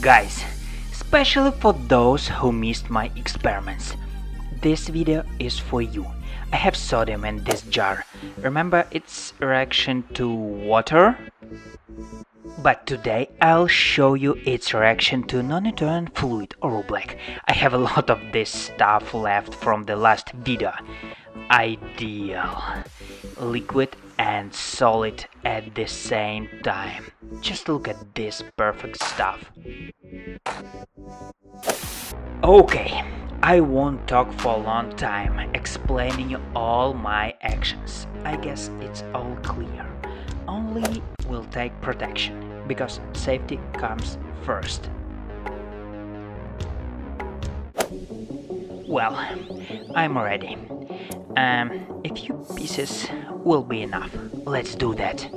Guys, especially for those who missed my experiments, this video is for you. I have sodium in this jar. Remember its reaction to water? But today I'll show you its reaction to non-newtonian fluid or Oobleck. I have a lot of this stuff left from the last video. Ideal. Liquid and solid at the same time. Just look at this perfect stuff. Okay, I won't talk for a long time explaining you all my actions. I guess it's all clear. Only will take protection, because safety comes first. Well, I'm ready. A few pieces will be enough. Let's do that.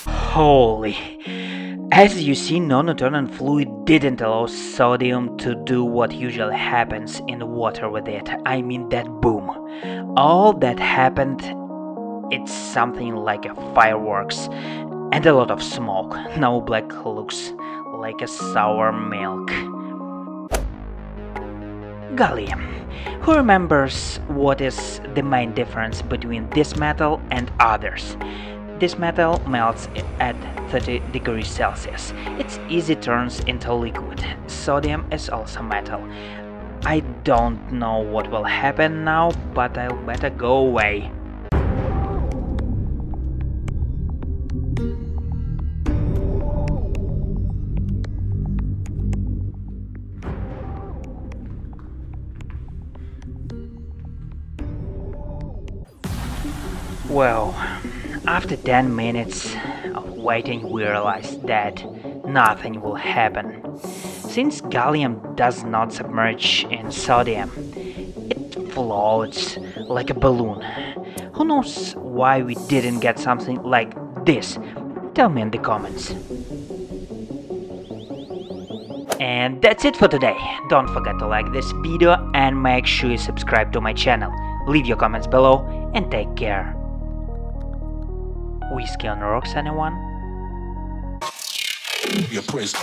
Holy! As you see, non-newtonian fluid didn't allow sodium to do what usually happens in water with it. I mean that boom. All that happened, it's something like a fireworks and a lot of smoke. Now Oobleck looks like a sour milk. Gallium. Who remembers what is the main difference between this metal and others? This metal melts at 30 degrees Celsius. It easily turns into liquid. Sodium is also metal. I don't know what will happen now, but I'll better go away. Well, after 10 minutes of waiting, we realized that nothing will happen. Since gallium does not submerge in sodium, it floats like a balloon. Who knows why we didn't get something like this? Tell me in the comments. And that's it for today. Don't forget to like this video and make sure you subscribe to my channel. Leave your comments below and take care. Whiskey on the rocks, anyone? Your praise.